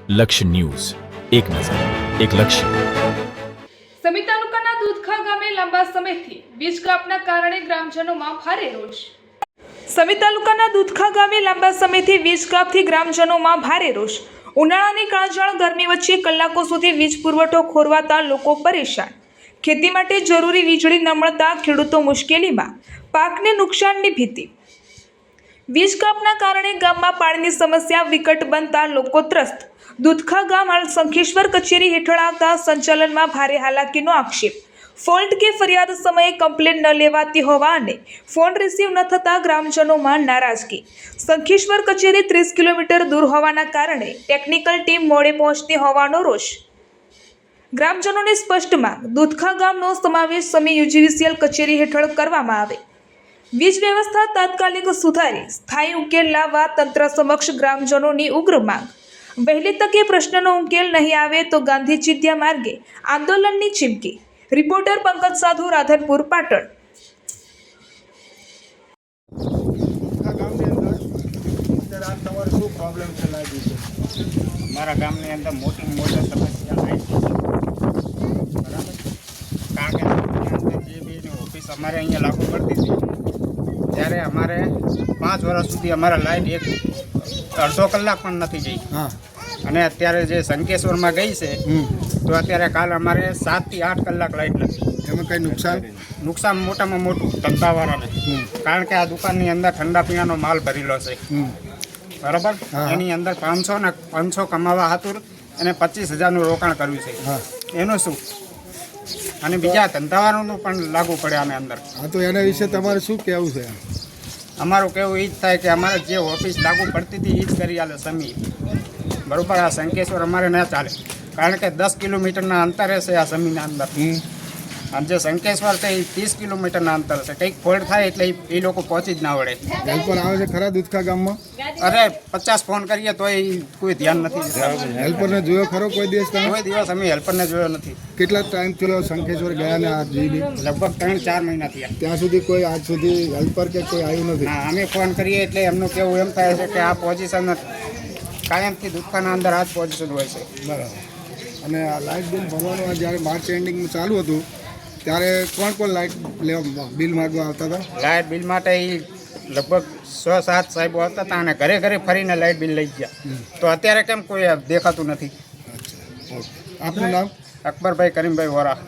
લક્ષ્ય ન્યૂઝ, એક નજર, એક લક્ષ્ય. સમી તાલુકાના દૂધખા ગામે લાંબા સમયથી વીજ કાપના કારણે ગ્રામજનોમાં ભારે રોષ. સમી તાલુકાના દૂધખા ગામે લાંબા સમયથી વીજ કાપથી ગ્રામજનોમાં ભારે રોષ. ઉનાળાની કાળઝાળ ગરમી વચ્ચે કલાકો સુધી વીજ પુરવઠો ખોરવાતા લોકો પરેશાન. ખેતી માટે જરૂરી વીજળી ન મળતા ખેડૂતો મુશ્કેલીમાં. પાકને નુકસાનની ભીતિ. વીજ કાપના કારણે ગામમાં પાણીની સમસ્યા વિકટ બનતા લોકો ત્રસ્ત. દૂધખા ગામ હાલ શંખેશ્વર કચેરી હેઠળ આવતા સંચાલનમાં ભારે હાલાકીનો આક્ષેપ. ફોલ્ટ કે ફરિયાદ સમયે કમ્પ્લેન ન લેવાતી હોવા અને ફોન રિસીવ ન થતા ગ્રામજનોમાં નારાજગી. શંખેશ્વર કચેરી 30 કિલોમીટર દૂર હોવાના કારણે ટેકનિકલ ટીમ મોડે પહોંચતી હોવાનો રોષ. ગ્રામજનોની સ્પષ્ટ માંગ દૂધખા ગામનો સમાવેશ સમી યુજીવીસીએલ કચેરી હેઠળ કરવામાં આવે. વીજ વ્યવસ્થા તાત્કાલિક સુધારી સ્થાયી ઉકેલ લાવવા તંત્ર સમક્ષ ગ્રામજનોની ઉગ્ર માંગ. વહેલી તકે પ્રશ્નનો ઉકેલ નહીં આવે તો ગાંધી ચિંધ્યા માર્ગે આંદોલનની ચીમકી. રિપોર્ટર પંકજ સાધુ, રાધનપુર, પાટણ. અમારા ગામની અંદર મોટી સમસ્યા આવી છે. બરાબર, કારણ કે જે બી ઓફિસ અમારે અહીંયા લાગુ પડતી હતી ત્યારે અમારે 5 વર્ષ સુધી અમારા લાઈટ અડધો કલાક પણ નથી જઈ. અને અત્યારે જે શંકેશ્વરમાં ગઈ છે તો અત્યારે કાલ અમારે 7 થી 8 કલાક લાઈટ નથી. એમાં કંઈ નુકસાન મોટામાં મોટું ધંધાવાળાને, કારણ કે આ દુકાનની અંદર ઠંડા પીણાનો માલ ભરેલો છે. બરાબર, એની અંદર 500 કમાવા હાતુર અને 25,000નું રોકાણ કર્યું છે. એનું શું? અને બીજા ધંધાવાળાનું પણ લાગુ પડે આને અંદર. હા, તો એના વિશે તમારે શું કહેવું છે? અમારું કહેવું એ જ થાય કે અમારે જે ઓફિસ લાગુ પડતી હતી એ જ કરી આલે સમી. બરાબર, આ શંકેશ્વર અમારે ન ચાલે, કારણ કે 10 કિલોમીટરના અંતરે છે આ સમીના અંદર. અને જે શંકેશ્વર છે એ 30 કિલોમીટરના અંતર છે. કંઈક ફોલ્ટ થાય એટલે એ લોકો પહોંચી જ ના વળે. હેલ્પર આવે છે ખરા દૂધખા ગામમાં? અરે 50 ફોન કરીએ તો એ કોઈ ધ્યાન નથી. હેલ્પરને જોયો ખરો કોઈ દિવસ તમે? કોઈ દિવસ અમે હેલ્પરને જોયો નથી. કેટલા ટાઈમ થયો શંખેશ્વર ગયા ને આ જીબી? લગભગ 3-4 મહિના થયા. ત્યાં સુધી કોઈ આજ સુધી હેલ્પર કે કોઈ આવ્યું નથી? હા, અમે ફોન કરીએ એટલે એમનું કેવું એમ થાય છે કે આ પોઝિશન કાયમથી દુકાનના અંદર આ જ પોઝિશન હોય છે. બરાબર. અને આ લાઇટ બિલ ભરવાનું આ જ્યારે માર્ચ એન્ડિંગમાં ચાલુ હતું ત્યારે કોણ લાઇટ લેવા બિલ માગવા આવતા હતા? લાઇટ બિલ માટે એ લગભગ 6-7 સાહેબો આવતા હતા અને ઘરે ઘરે ફરીને લાઇટ બિલ લઈ ગયા. તો અત્યારે કેમ કોઈ દેખાતું નથી? અચ્છા, ઓકે. આપનું નામ? અકબરભાઈ કરીમભાઈ વોરા.